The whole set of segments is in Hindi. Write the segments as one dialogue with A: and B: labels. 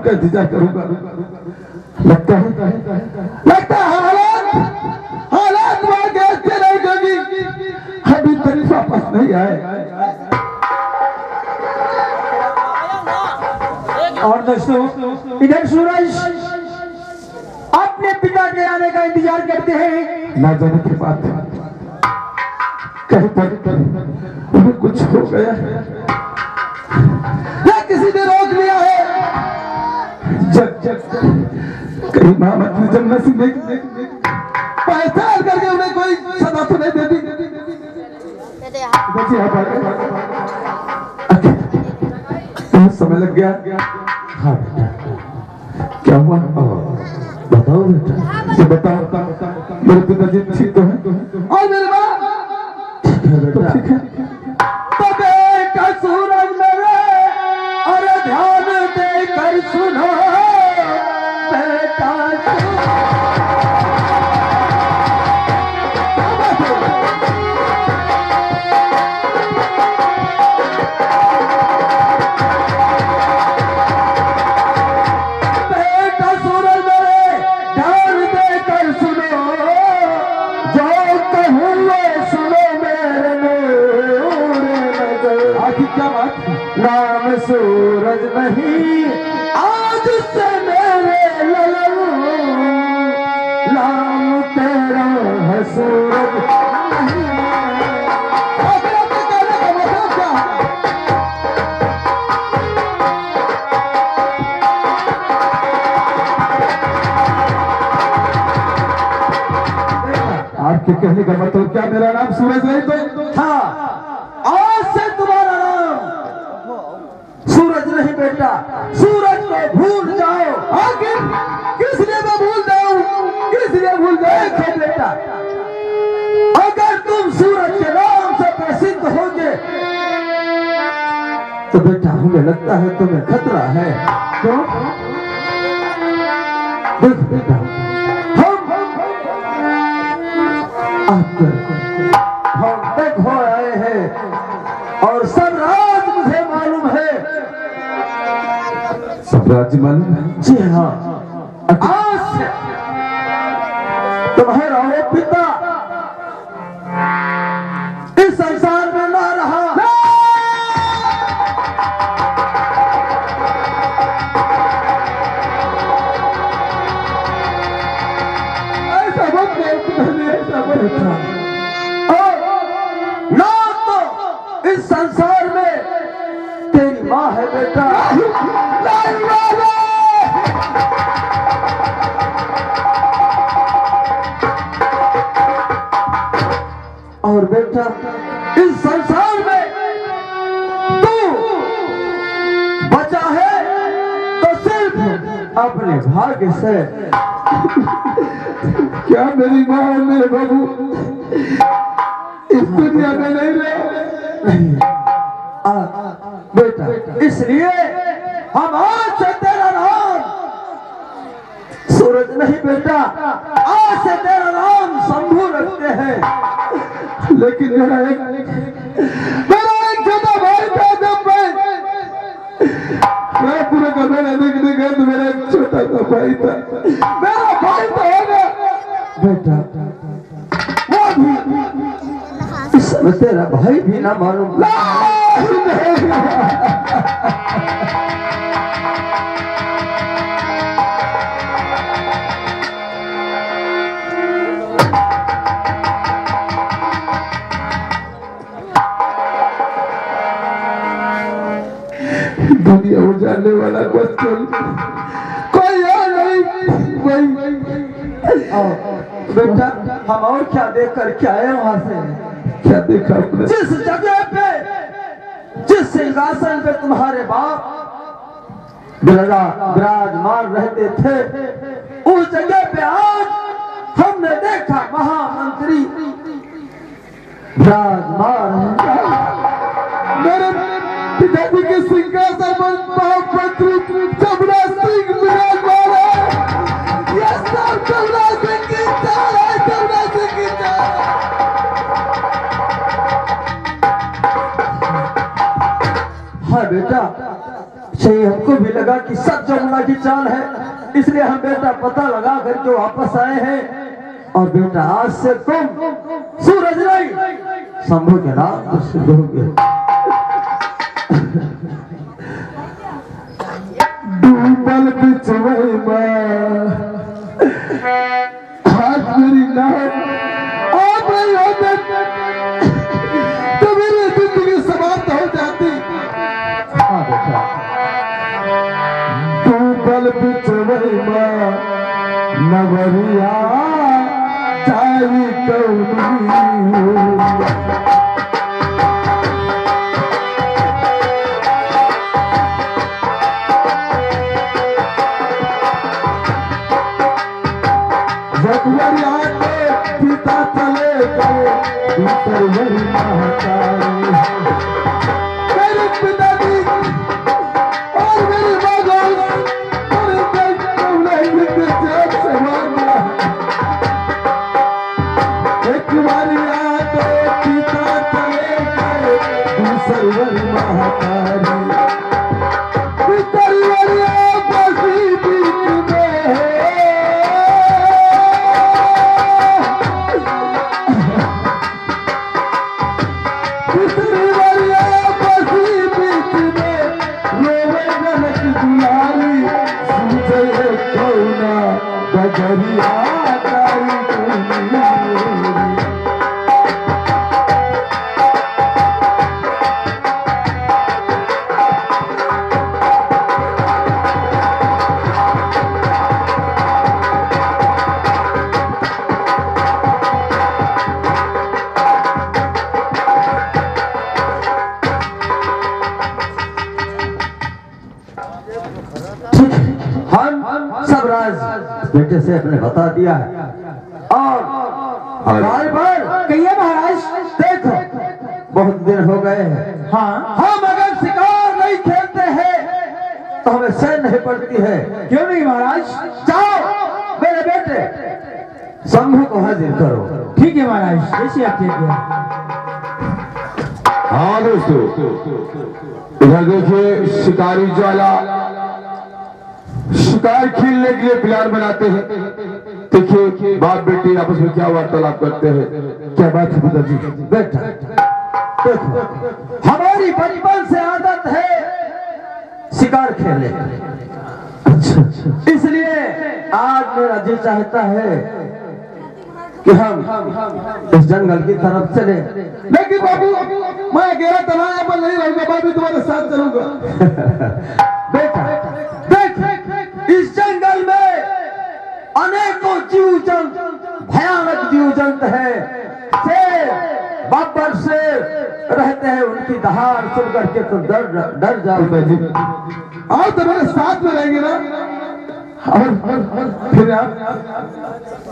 A: का इंतजार करूंगा। लगता है हालात वहां के अच्छे नहीं होगी, अभी तक वापस नहीं आए।
B: और दोस्तों इधर सूरज अपने पिता के आने का इंतजार करते हैं।
A: ना जाने के बाद कहीं पर उन्हें कुछ हो गया है या किसी ने रोक लिया है। जब कहीं मोहम्मद जन्नत से पहचान करके उन्हें कोई सजा तो नहीं देती। बहुत समय लग गया। हाँ बेटा क्या हुआ? बताओ बेटा, ये बताओ मेरे पिताजी ठीक तो है और मेरी माँ तो ठीक है। तो बेटा सूरज मेरे और ध्यान देकर सुनो बेटा। नाम सूरज नहीं आज से मेरे ललन, नाम तेरा है सूरज नहीं। आपके कहने का मतलब क्या मेरा नाम सूरज नहीं तो? हाँ, आज से तुम्हारा नाम सूरज नहीं बेटा, सूरज को भूल जाओ। आखिर किस लिए मैं भूल जाऊं, किस लिए भूल जाए बेटा? अगर तुम सूरज के नाम से प्रसिद्ध होगे तो बेटा हमें लगता है तुम्हें खतरा है। क्यों? देख बेटा, हम तक हो आए हैं और सब राज मुझे मालूम है। सब राज मालूम है? जी हाँ। आज से तुम्हारा वो पिता इस संसार में ना रहा। ऐसा मत बेटा, ना तो इस संसार में तेरी माँ है बेटा। और बेटा इस संसार में तू बचा है तो सिर्फ अपने भाग्य से। क्या मेरी माँ और मेरे बाबू इस दुनिया में नहीं रहे? बेटा इसलिए हम आज से तेरा नाम सूरज नहीं बेटा, आज से तेरा नाम शंभू रखते हैं। लेकिन मेरा एक छोटा भाई था। जब मैं पूरे कमरे में देखने गया तो मेरा एक छोटा सा भाई था। मेरा भाई तो होगा बेटा, वो भी इस समय तेरा भाई भी ना मालूम। दुनिया उजाड़ने वाला क्वेश्चन कोई और नहीं। बेटा हम और क्या देख कर क्या आए वहां से? क्या देखा आपने? जिस जगह पे, जिस सिंहासन पे तुम्हारे बाप विराजमान रहते थे, उस जगह पे आज हमने देखा महामंत्री विराजमान। मेरे पिताजी के सिंहासन पर महामंत्री चबरा सिंह विराजमान है। ये सब चबरा सिंह की चाल है, चबरा सिंह की चाल। हाँ बेटा, सही हमको
B: उनको भी लगा कि सब जमुना की चाल है, इसलिए हम बेटा पता लगा करके वापस आए हैं। और बेटा आज से तुम सूरज नहीं शंभू के नाम तो सिद्ध हो गए।
A: डूबल बिछुए में हाथ मेरी नाव आप नहीं होते तो मेरी जिंदगी समाप्त हो जाती। हाँ बेटा, डूबल बिछुए में नवरिया चाई कौनी पिता चले गए दूसरी महातारी मेरे पिताजी और मेरी माँ एक बारी आते पिता चले गए दूसरी महातारी
B: बेटे से अपने बता दिया है। और कहिए महाराज, देखो बहुत दिन हो गए हैं। हाँ, हम अगर शिकार नहीं खेलते हैं तो हमें सैन नहीं पड़ती है। क्यों नहीं महाराज? जाओ मेरे बेटे शंभू को हाजिर करो। ठीक है महाराज, जैसे आप
A: हाँ दोस्तों, इधर देखिए शिकारी ज्वाला शिकार खेलने के लिए प्लान बनाते हैं। देखिए बाप बेटी आपस में क्या वार्तालाप करते हैं। क्या बात है पिताजी?
B: बेटा देखो, हमारी बचपन से आदत है शिकार खेलने। अच्छा, इसलिए आज मेरा जी चाहता है कि हम इस जंगल की तरफ चले।
A: लेकिन बाबू मैं अकेला तनाया पर नहीं रहूंगा, बाबू तुम्हारे साथ चलूंगा।
B: बेटा देख, इस जंगल में अनेकों जीव जंत, भयानक जीव जंत है। शेर, बब्बर शेर रहते हैं, उनकी दहाड़ सुन करके तो डर जाओ।
A: और तो मेरे साथ में रहेंगे ना। और फिर आप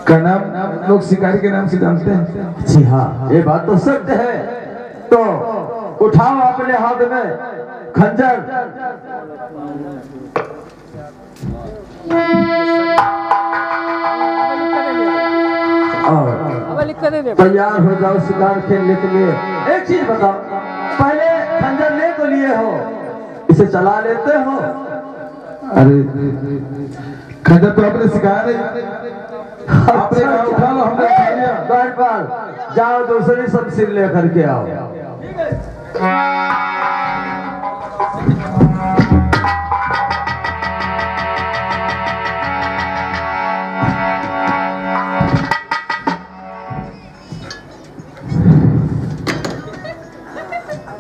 A: का नाम लोग शिकारी के नाम से जानते हैं।
B: जी हाँ, ये बात तो सत्य है। तो उठाओ अपने हाथ में खंजर और तैयार हो जाओ शिकार खेलने के लिए। एक चीज बताओ, पहले खंजर ले तो लिए हो, इसे चला लेते हो?
A: अरे खंजर तो आपने सिखाया नहीं, आपने कहा उठा लो, हमने उठा लिया।
B: बार जाओ दूसरी शमशीर लेकर के आओ।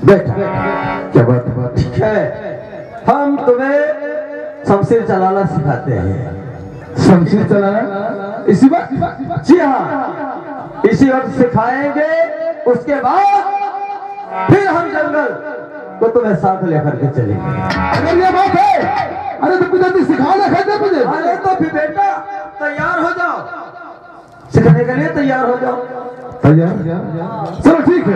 B: बेटा क्या बात है? ठीक है, हम तुम्हें शमशीर चलाना सिखाते हैं।
A: शमशीर चलाना इसी वक्त?
B: जी हाँ, इसी वक्त सिखाएंगे। उसके बाद फिर हम जंगल को तुम्हें साथ लेकर के चलेंगे।
A: अगर ये बात है, अरे तो पिताजी सिखाना खाते मुझे।
B: अरे तो फिर बेटा तैयार हो जाओ, सीखने के लिए तैयार हो जाओ।
A: तैयार? चलो ठीक है।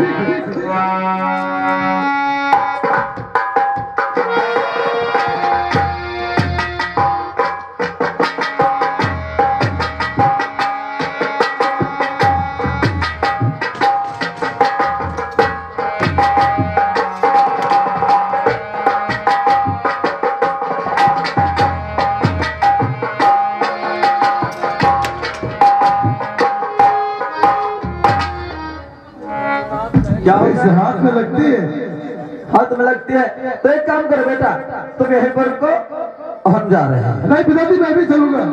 B: क्या हो
A: इसे हाथ में लगती है?
B: हाथ में लगती है तो एक काम करो बेटा, तुम यहीं पर रुको, हम जा रहे हैं।
A: नहीं पिताजी मैं भी चलूंगा।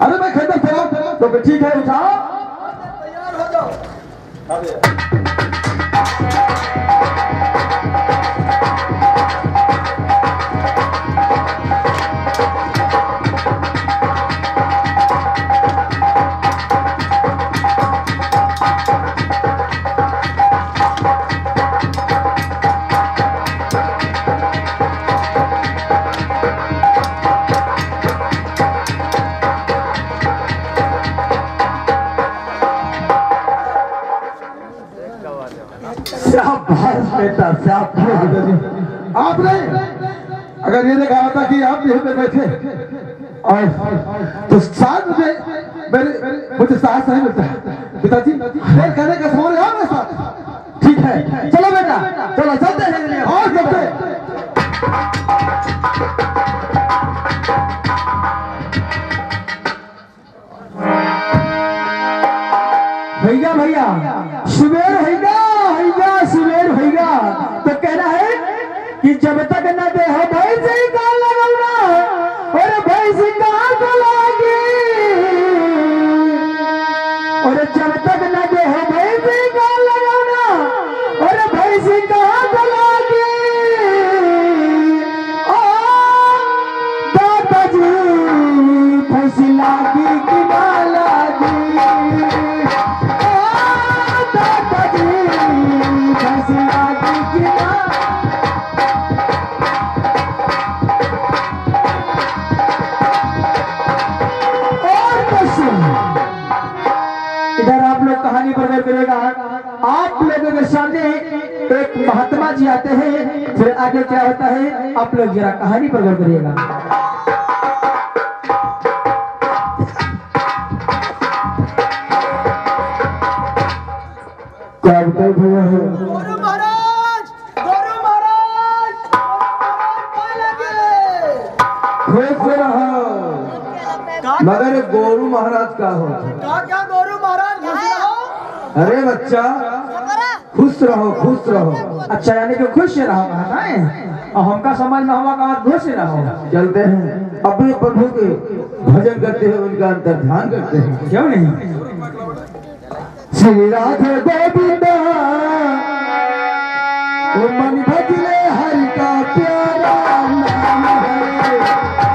A: अरे मैं खंडर चला
B: तो फिर ठीक है, उठाओ
C: तैयार हो जाओ।
B: शाबाश बेटा, शाबाश।
A: आप नहीं, अगर ये देखा होता कि आप यहाँ पे बैठे और तो साथ मुझे साहस नहीं मिलता। पिताजी देर करने का समय है मेरे साथ।
B: ठीक है, चलो बेटा, चलो चलते हैं
A: और चलते।
B: भैया भैया सुबेर भैया भैया सुबेर भैया तो कहना है कि जब तक न दे हो भैंसी का लगाना और भैंसी कहाँ को लागी, और जब तक न दे हो भैंसी का लगाना और भैंसी कहाँ को लागी। ओ दादाजी भैंसी लागी कि ना लागी, इधर आप लोग कहानी प्रकट करेगा। आप लोगों के सामने एक महात्मा जी आते हैं, फिर आगे क्या होता है आप लोग जरा कहानी प्रकट करिएगा। क्या बताए भैया है?
C: गुरु महाराज, गुरु महाराज, कहाँ लगे?
B: खुश रहो। मगर गोरू महाराज का हो।
C: क्या गुरु महाराज खुश रहो?
B: अरे बच्चा खुश रहो, खुश रहो। अच्छा यानी कि खुश रहो है, और हमका समझ में हुआ कहा खुश रहो। चलते हैं अपने प्रभु के भजन करते हैं, उनका अंतर ध्यान करते हैं, क्यों नहीं। श्री राधे गोविंदा ओ मन भजले हरि का प्यारा नाम है।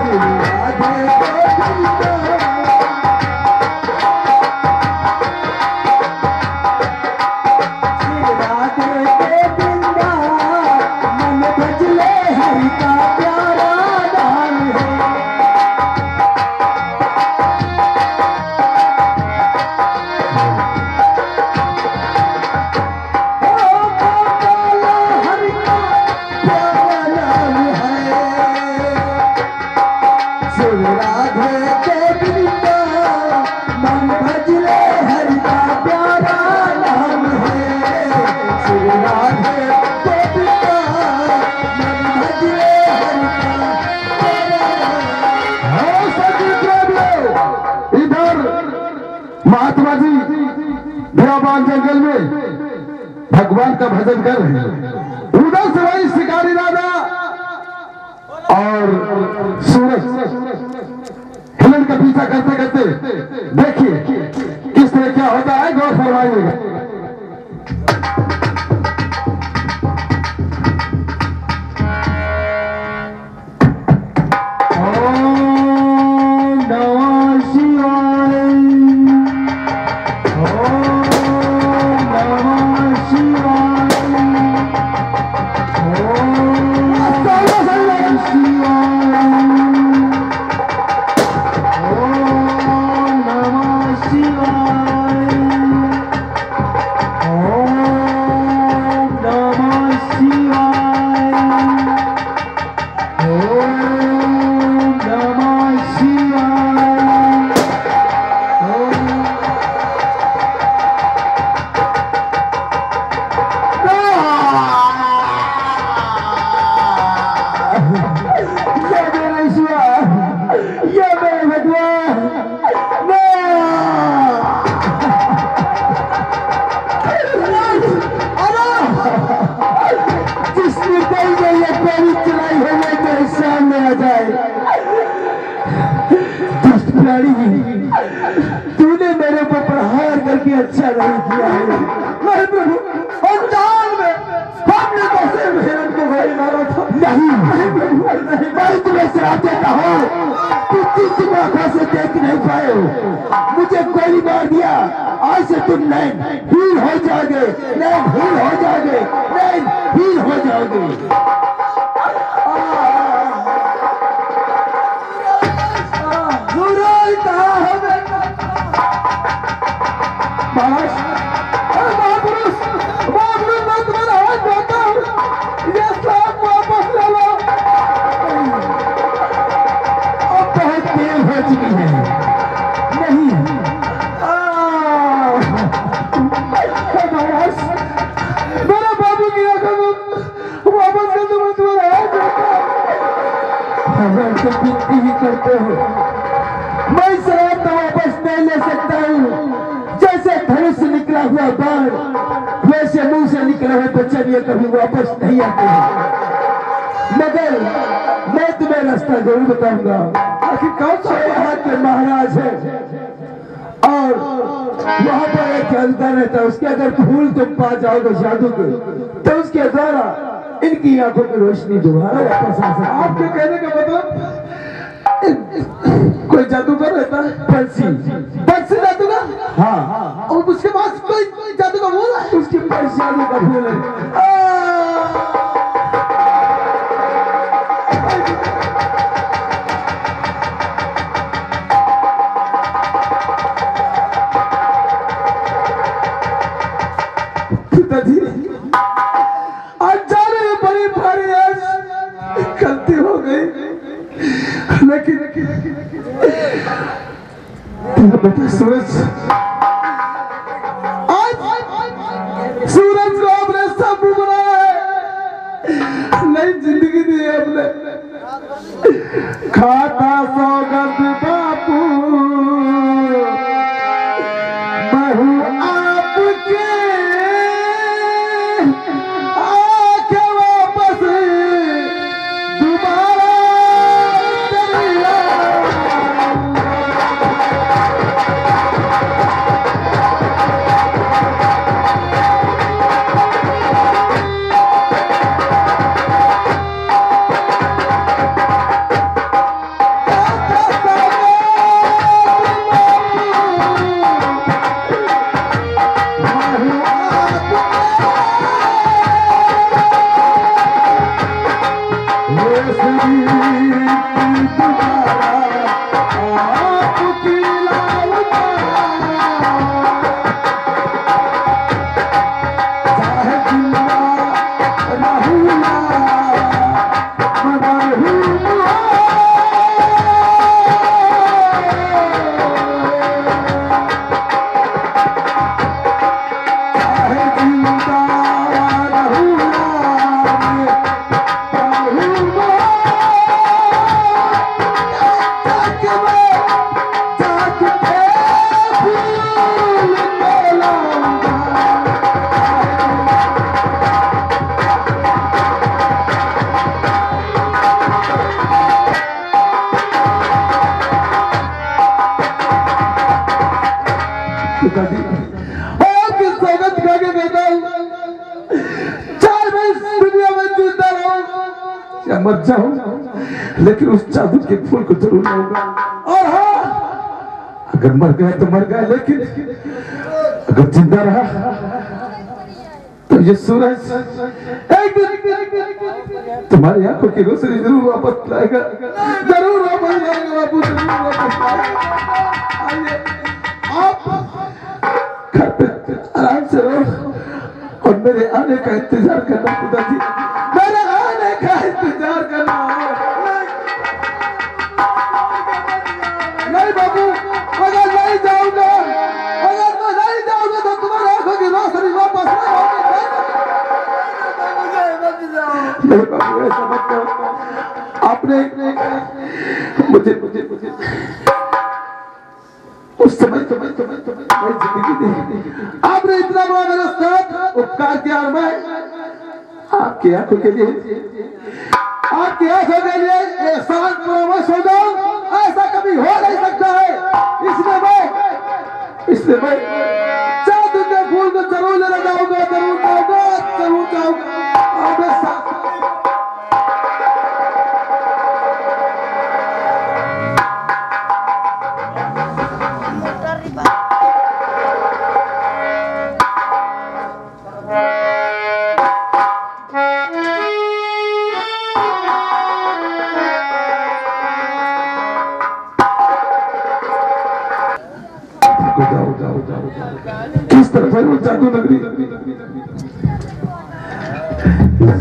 B: श्री राधे गोविंदा
A: महात्मा जी बियाबान जंगल में भगवान का भजन कर रहे हैं। उधर से वही शिकारी राजा और सूरज हिरण का पीछा करते करते देखिए किस तरह क्या होता है, गौर फरमाइएगा। नहीं, मैं तुम्हें श्राप देता हूँ। तुम आंखों से देख नहीं पाए हो, मुझे गोली मार दिया। आज से तुम नैन हील हो जाओगे, नैन हील हो जाओगे, नैन हील हो जाओगे। करते हो, मैं शराब तो वापस नहीं ले सकता हूँ। जैसे धनुष से निकला हुआ बाण, वैसे मुंह से निकले हुए बच्चे कभी वापस नहीं आते हैं। मगर मैं तुम्हें रास्ता जरूर बताऊंगा। आखिर कौन सा यहाँ के महाराज है और वहाँ पर एक जादूगर रहता है, उसके अगर फूल तुम पा जाओगे जादू के, तो उसके द्वारा इनकी आंखों की रोशनी दोबारा वापस आ सकती है। आपके कहने का मतलब कोई जादूगर रहता है? बंसी जादूगर? हाँ। और उसके पास कोई जादूगर बोला है? उसके पास जादू का फूल है। गलती हो गई, लेकिन बेटा सूरज को आपने सब बनाया है, नई जिंदगी दी है आपने। खाता सौगंध बापू महू आपके आके वापस दोबारा मत जाओ, लेकिन उस जादू के फूल को जरूर लाऊंगा। और हाँ, अगर मर गया तो मर गया, लेकिन अगर जिंदा रहा तो ये सूरज एक दिन तुम्हारी आंखों की रोशनी जरूर वापस लाएगा, जरूर वापस लाएगा बाबू, जरूर वापस लाएगा। आप घर पे आराम से रहो और मेरे आने का इंतजार करना पिताजी, मेरे आने का इंतजार करना। नहीं बाबू, अगर नहीं जाऊंगा, अगर मैं नहीं जाऊंगा तो तुम्हारी आंखों की रोशनी वापस नहीं होगी। नहीं बाबू, ऐसा मत करो। आपने मुझे उस समय जिंदगी दी, आपने इतना बड़ा मेरा साथ उपकार किया और मैं आपकी आंखों के लिए, आपकी आंखों के लिए एहसान परवश हो जाऊं, ऐसा कभी हो नहीं सकता है। इसलिए मैं जादू के फूल को जरूर लेना चाहूंगा, जरूर जाऊंगा, जरूर जाऊंगा। और मैं साथ किस तरफ है वो जादू नगरी?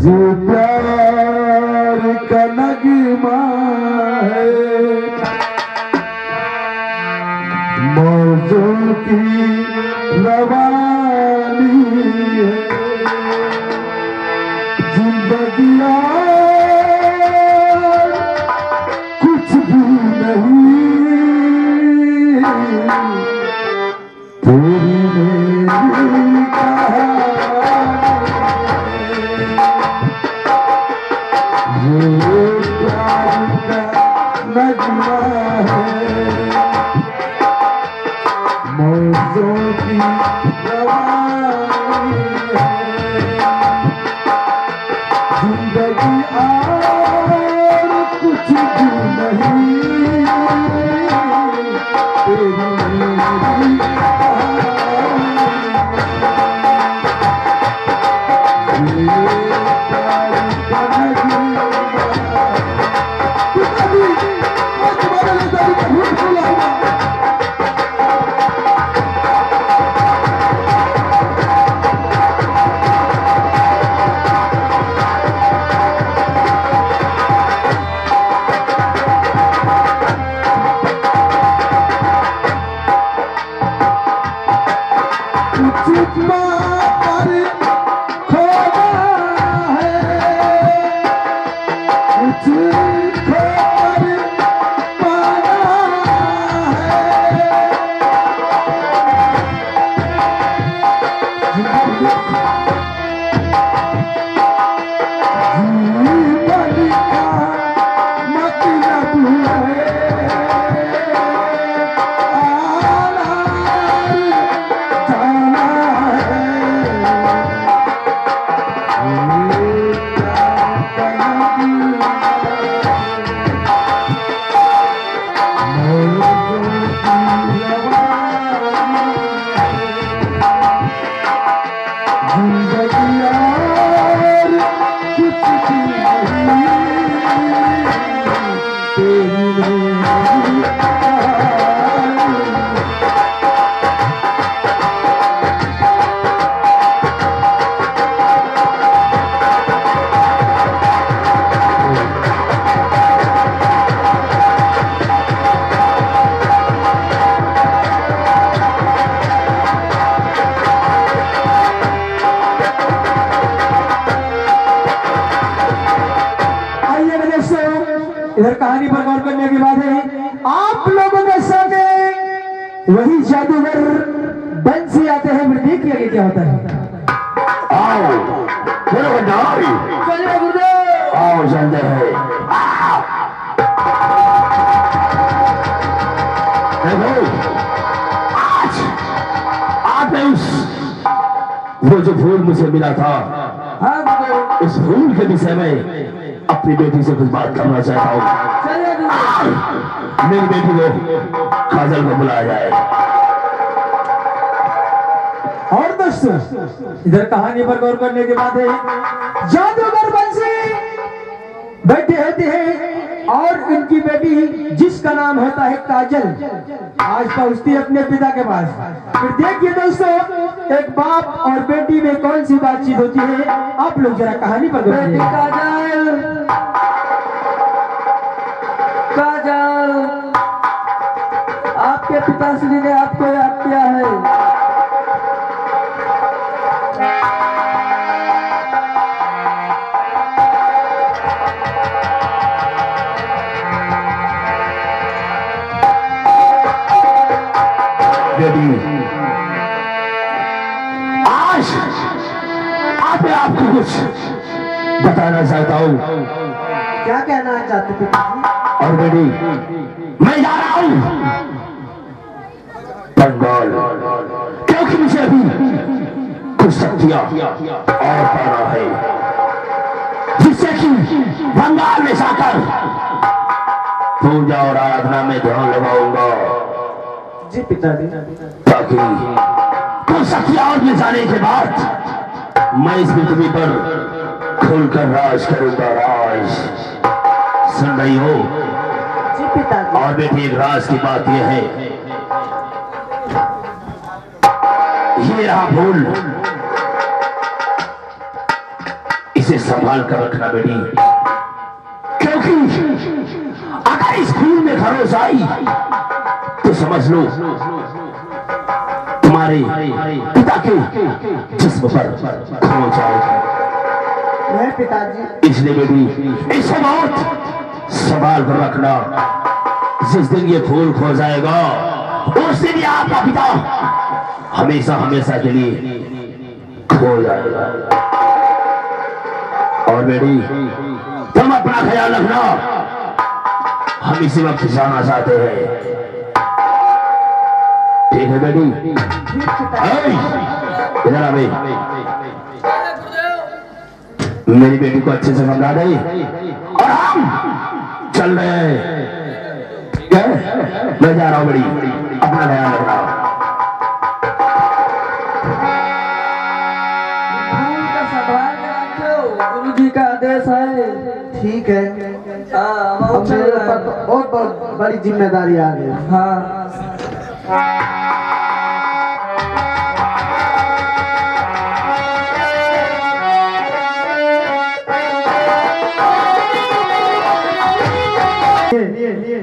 A: ये प्यार का नगमा है, मौजों की रवानी है, जिंदगियां कुछ भी नहीं, तेरी मेरी कहानी। ये प्यार का नगमा है, मौजों की रवानी है, जिंदगी और कुछ भी नहीं, तेरी मेरी इधर कहानी पर गौर करने की बात है। आप लोगों के सामने वही जादूगर बंसी आते हैं। मृत्यु के आगे क्या होता है?
B: आओ
A: चलिए गुरुदेव,
B: आओ चलते हैं। देखो आज आपने वो जो फूल मुझे मिला था,
A: हाँ गुरुदेव,
B: उस फूल के विषय में अपनी बेटी से कुछ बात करना चाहता हूँ।
A: चलिए गुरुदेव,
B: मेरी बेटी को काजल को बुलाया जाए।
A: और दोस्तों इधर कहानी पर गौर करने की बात है। जादूगर बंसी बैठे होते हैं और इनकी बेटी जिसका नाम होता है काजल आज पहुंचती है अपने पिता के पास। फिर देखिए दोस्तों एक बाप और बेटी में कौन सी बातचीत होती है। आप लोग जरा कहानी पर गौर करिए।
C: काजल, काजल, आपके पिताश्री ने आपको याद किया है।
B: आज आपको कुछ बताना चाहता हूँ।
C: क्या कहना चाहते पिताजी?
B: और बेटी मैं जा रहा हूँ बंगाल, क्योंकि मुझे अभी कुछ शक्तियां और पाना है, जिससे कि बंगाल में जाकर पूजा और आराधना में ध्यान लगाऊंगा।
C: जी पिताजी।
B: ताकि कुछ शक्तियां और में जाने के बाद मैं इस पृथ्वी पर खुलकर राज करूंगा। राज सुन रही हो?
C: जी पिताजी।
B: और बेटी एक राज की बात यह है,
D: ये रहा फूल, इसे संभाल कर रखना बेटी, क्योंकि अगर इस फूल में खरोच आई तो समझ लो तुम्हारे पिता के जिस्म पर खरोच आएगी।
C: मैं पिताजी।
D: इसलिए बेटी इसे बहुत संभाल कर रखना। जिस दिन ये फूल खो जाएगा उस दिन ये आपका पिता हमेशा हमेशा के लिए खो जाएगा। और बेटी तुम अपना ख्याल रखना, हम इसी वक्त जाना चाहते हैं। ठीक है बेटी? इधर आ भाई, मेरी बेटी को अच्छे से समझा दे और हम चल रहे हैं। मैं जा रहा हूं बेटी, अपना ख्याल रखना।
C: गुरु जी का आदेश है। ठीक है। अब मेरे ऊपर तो बहुत बड़ी जिम्मेदारी आ गई। हाँ।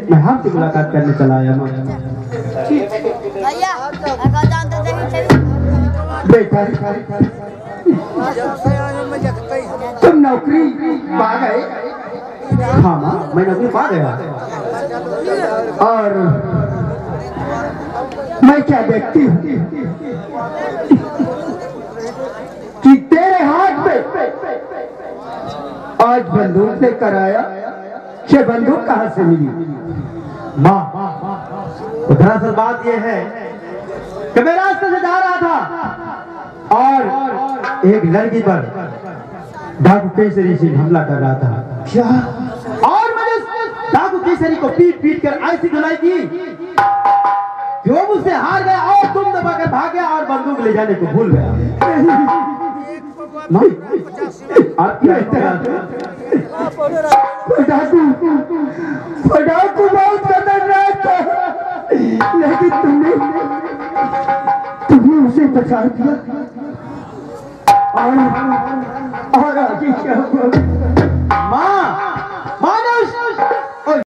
C: मैं आपसे मुलाकात करने चला आया हूँ। बेटा तुम नौकरी पा गए? हाँ माँ, मैं नौकरी पा गया। और मैं क्या देखती हूँ कि तेरे हाथ में आज बंदूक लेकर आया। ये बंदूक कहाँ से मिली? माँ, दरअसल बात यह है कि मैं रास्ते से जा रहा था और एक लड़की पर डाकू केसरी सिंह हमला कर रहा था। क्या? और मैंने डाकू केसरी को पीट पीट कर ऐसी धुलाई की कि वो मुझसे हार गया और तुम दबाकर भाग गया और बंदूक ले जाने को भूल गया। नहीं, आप क्या डाकू बहुत खतरनाक था, लेकिन तुमने उसे बचा दिया। और आगे क्या हुआ?